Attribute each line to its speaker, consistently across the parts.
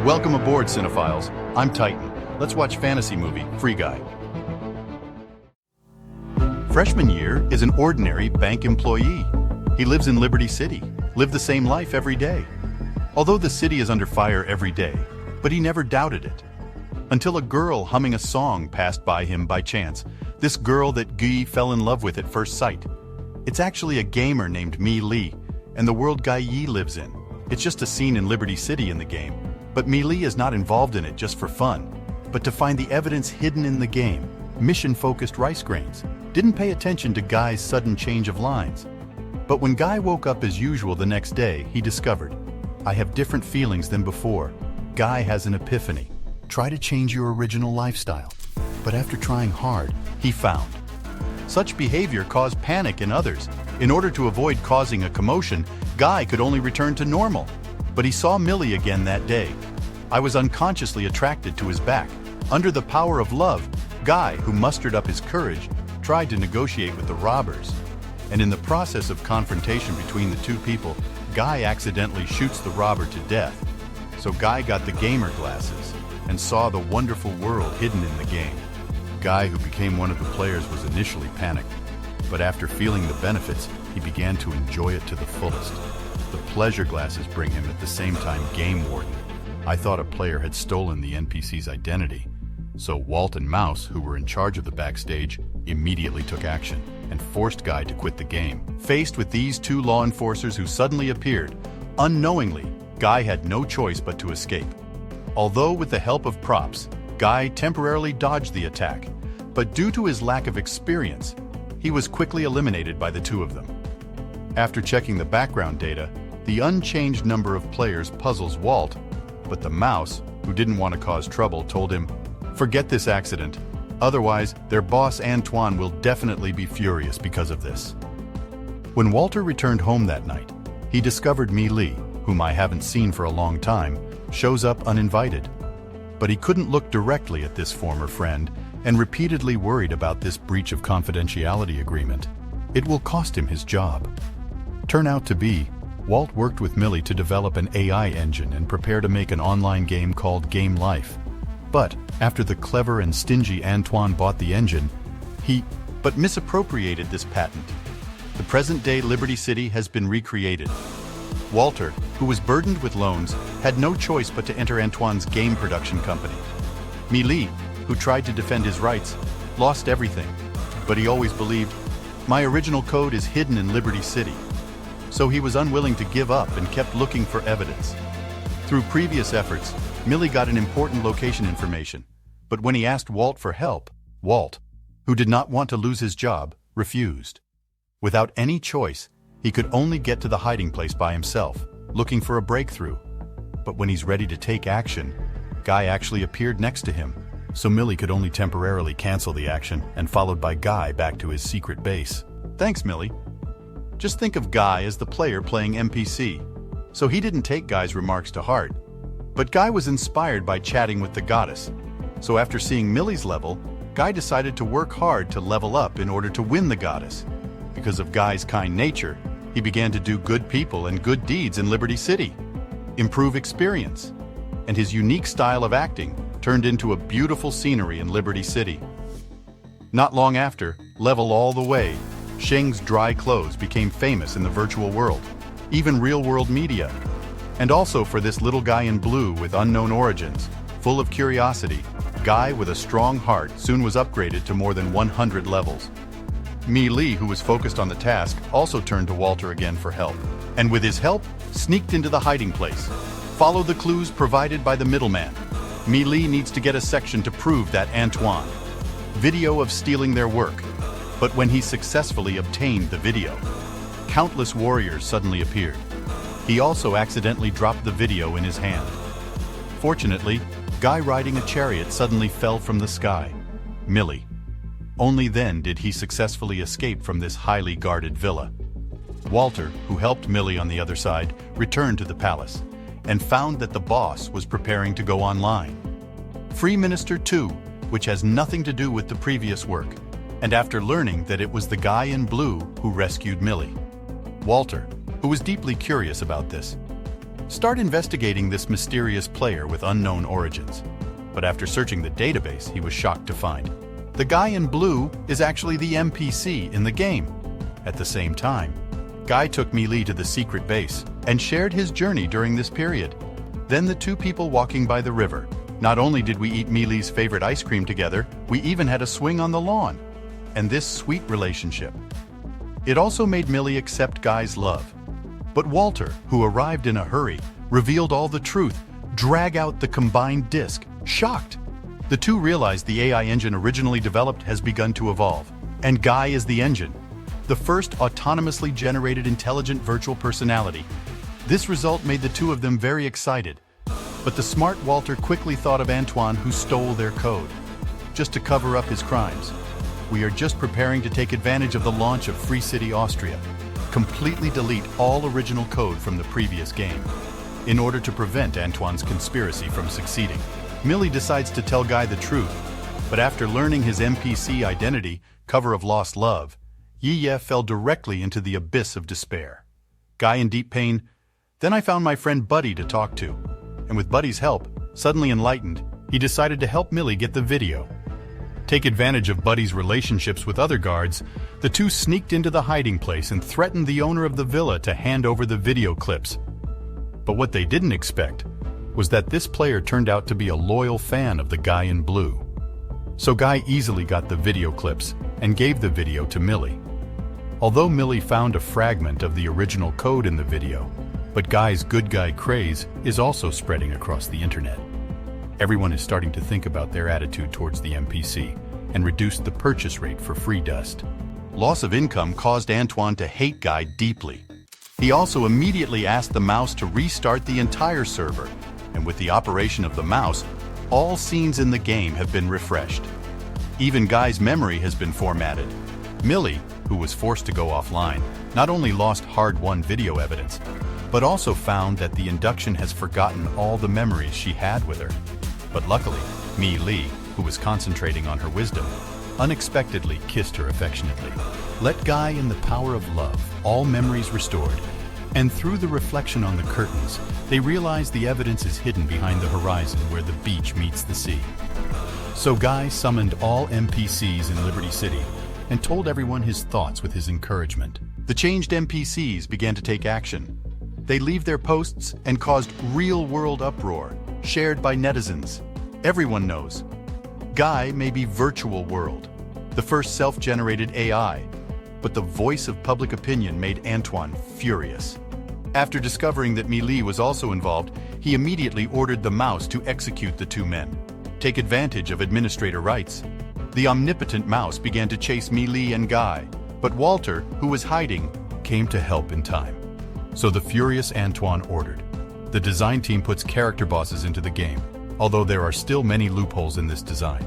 Speaker 1: Welcome aboard, cinephiles. I'm Titan. Let's watch fantasy movie, Free Guy. Freshman year is an ordinary bank employee. He lives in Liberty City, lived the same life every day. Although the city is under fire every day, but he never doubted it. Until a girl humming a song passed by him by chance. This girl that Guy fell in love with at first sight. It's actually a gamer named Mi Lee, and the world Guy Yi lives in. It's just a scene in Liberty City in the game, but Mi Lee is not involved in it just for fun, but to find the evidence hidden in the game. Mission-focused rice grains. Didn't pay attention to Guy's sudden change of lines. But when Guy woke up as usual the next day, he discovered, I have different feelings than before. Guy has an epiphany. Try to change your original lifestyle. But after trying hard, he found. Such behavior caused panic in others. In order to avoid causing a commotion, Guy could only return to normal. But he saw Millie again that day. I was unconsciously attracted to his back. Under the power of love, Guy, who mustered up his courage, tried to negotiate with the robbers. And in the process of confrontation between the two people, Guy accidentally shoots the robber to death. So Guy got the gamer glasses and saw the wonderful world hidden in the game. Guy, who became one of the players, was initially panicked, but after feeling the benefits, he began to enjoy it to the fullest. The pleasure glasses bring him at the same time game warden. I thought a player had stolen the NPC's identity, so Walt and Mouse, who were in charge of the backstage, immediately took action and forced Guy to quit the game. Faced with these two law enforcers who suddenly appeared, unknowingly, Guy had no choice but to escape. Although with the help of props, Guy temporarily dodged the attack, but due to his lack of experience, he was quickly eliminated by the two of them. After checking the background data, the unchanged number of players puzzles Walt, but the Mouse, who didn't want to cause trouble, told him, forget this accident, otherwise their boss Antoine will definitely be furious because of this. When Walter returned home that night, he discovered Mi Lee, whom I haven't seen for a long time, shows up uninvited. But he couldn't look directly at this former friend and repeatedly worried about this breach of confidentiality agreement. It will cost him his job. Turn out to be, Walt worked with Millie to develop an AI engine and prepare to make an online game called Game Life. But after the clever and stingy Antoine bought the engine, he misappropriated this patent. The present-day Liberty City has been recreated. Walter, who was burdened with loans, had no choice but to enter Antoine's game production company. Mi Lee, who tried to defend his rights, lost everything, but he always believed, my original code is hidden in Liberty City. So he was unwilling to give up and kept looking for evidence. Through previous efforts, Millie got an important location information, but when he asked Walt for help, Walt, who did not want to lose his job, refused. Without any choice, he could only get to the hiding place by himself, looking for a breakthrough. But when he's ready to take action, Guy actually appeared next to him, so Millie could only temporarily cancel the action and followed by Guy back to his secret base. Thanks, Millie. Just think of Guy as the player playing NPC, so he didn't take Guy's remarks to heart. But Guy was inspired by chatting with the goddess, so after seeing Millie's level, Guy decided to work hard to level up in order to win the goddess. Because of Guy's kind nature, he began to do good people and good deeds in Liberty City, improve experience, and his unique style of acting turned into a beautiful scenery in Liberty City. Not long after, Level All the Way, Sheng's dry clothes became famous in the virtual world, even real-world media. And also for this little guy in blue with unknown origins, full of curiosity, Guy with a strong heart soon was upgraded to more than 100 levels. Mi Lee, who was focused on the task, also turned to Walter again for help, and with his help, sneaked into the hiding place. Follow the clues provided by the middleman. Mi Lee needs to get a section to prove that Antoine. Video of stealing their work. But when he successfully obtained the video, countless warriors suddenly appeared. He also accidentally dropped the video in his hand. Fortunately, Guy riding a chariot suddenly fell from the sky. Millie. Only then did he successfully escape from this highly guarded villa. Walter, who helped Millie on the other side, returned to the palace and found that the boss was preparing to go online. Free Minister 2, which has nothing to do with the previous work, and after learning that it was the guy in blue who rescued Millie. Walter, who was deeply curious about this, start investigating this mysterious player with unknown origins. But after searching the database, he was shocked to find the guy in blue is actually the NPC in the game. At the same time, Guy took Mi-Li to the secret base and shared his journey during this period. Then the two people walking by the river. Not only did we eat Mi-Li's favorite ice cream together, we even had a swing on the lawn. And this sweet relationship. It also made Millie accept Guy's love. But Walter, who arrived in a hurry, revealed all the truth, drag out the combined disc, shocked. The two realized the AI engine originally developed has begun to evolve, and Guy is the engine, the first autonomously generated intelligent virtual personality. This result made the two of them very excited. But the smart Walter quickly thought of Antoine, who stole their code, just to cover up his crimes. We are just preparing to take advantage of the launch of Free City, Austria. Completely delete all original code from the previous game, in order to prevent Antoine's conspiracy from succeeding. Millie decides to tell Guy the truth, but after learning his NPC identity, cover of lost love, Yiye fell directly into the abyss of despair. Guy in deep pain. Then I found my friend Buddy to talk to, and with Buddy's help, suddenly enlightened, he decided to help Millie get the video. Take advantage of Buddy's relationships with other guards, the two sneaked into the hiding place and threatened the owner of the villa to hand over the video clips. But what they didn't expect was that this player turned out to be a loyal fan of the guy in blue. So Guy easily got the video clips and gave the video to Millie. Although Millie found a fragment of the original code in the video, but Guy's good guy craze is also spreading across the internet. Everyone is starting to think about their attitude towards the NPC and reduce the purchase rate for free dust. Loss of income caused Antoine to hate Guy deeply. He also immediately asked the mouse to restart the entire server, and with the operation of the mouse, all scenes in the game have been refreshed. Even Guy's memory has been formatted. Millie, who was forced to go offline, not only lost hard-won video evidence, but also found that the induction has forgotten all the memories she had with her. But luckily, Mi-Li, who was concentrating on her wisdom, unexpectedly kissed her affectionately. Let Guy in the power of love, all memories restored, and through the reflection on the curtains, they realize the evidence is hidden behind the horizon where the beach meets the sea. So Guy summoned all NPCs in Liberty City and told everyone his thoughts with his encouragement. The changed NPCs began to take action. They leave their posts and caused real-world uproar, shared by netizens. Everyone knows. Guy may be virtual world, the first self-generated AI, but the voice of public opinion made Antoine furious. After discovering that Mi-Li was also involved, he immediately ordered the mouse to execute the two men. Take advantage of administrator rights. The omnipotent mouse began to chase Mi-Li and Guy, but Walter, who was hiding, came to help in time. So the furious Antoine ordered. The design team puts character bosses into the game, although there are still many loopholes in this design.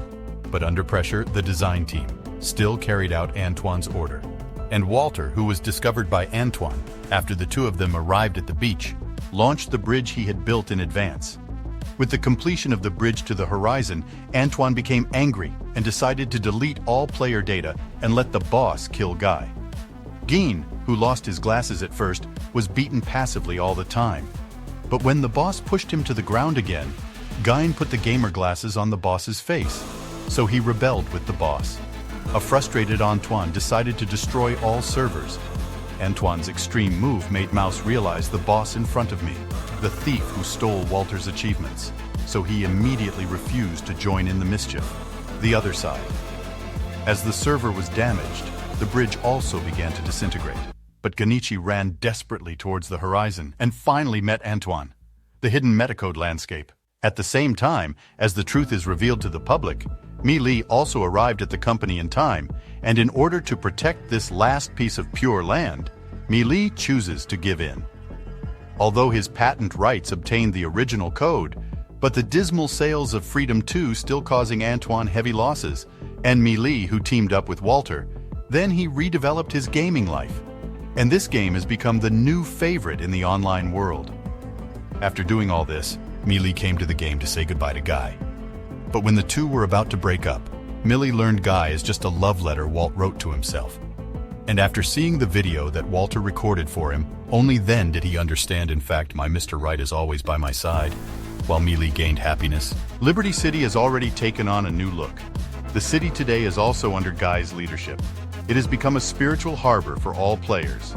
Speaker 1: But under pressure, the design team still carried out Antoine's order. And Walter, who was discovered by Antoine after the two of them arrived at the beach, launched the bridge he had built in advance. With the completion of the bridge to the horizon, Antoine became angry and decided to delete all player data and let the boss kill Guy. Guin, who lost his glasses at first, was beaten passively all the time. But when the boss pushed him to the ground again, Guin put the gamer glasses on the boss's face, so he rebelled with the boss. A frustrated Antoine decided to destroy all servers. Antoine's extreme move made Mouse realize the boss in front of me, the thief who stole Walter's achievements, so he immediately refused to join in the mischief. The other side. As the server was damaged, the bridge also began to disintegrate. But Genichi ran desperately towards the horizon and finally met Antoine, the hidden metacode landscape. At the same time, as the truth is revealed to the public, Mi-Li also arrived at the company in time, and in order to protect this last piece of pure land, Mi-Li chooses to give in. Although his patent rights obtained the original code, but the dismal sales of Freedom 2 still causing Antoine heavy losses, and Mi-Li, who teamed up with Walter, then he redeveloped his gaming life. And this game has become the new favorite in the online world. After doing all this, Mi-Li came to the game to say goodbye to Guy. But when the two were about to break up, Millie learned Guy is just a love letter Walt wrote to himself. And after seeing the video that Walter recorded for him, only then did he understand, in fact, my Mr. Right is always by my side. While Mealy gained happiness, Liberty City has already taken on a new look. The city today is also under Guy's leadership. It has become a spiritual harbor for all players.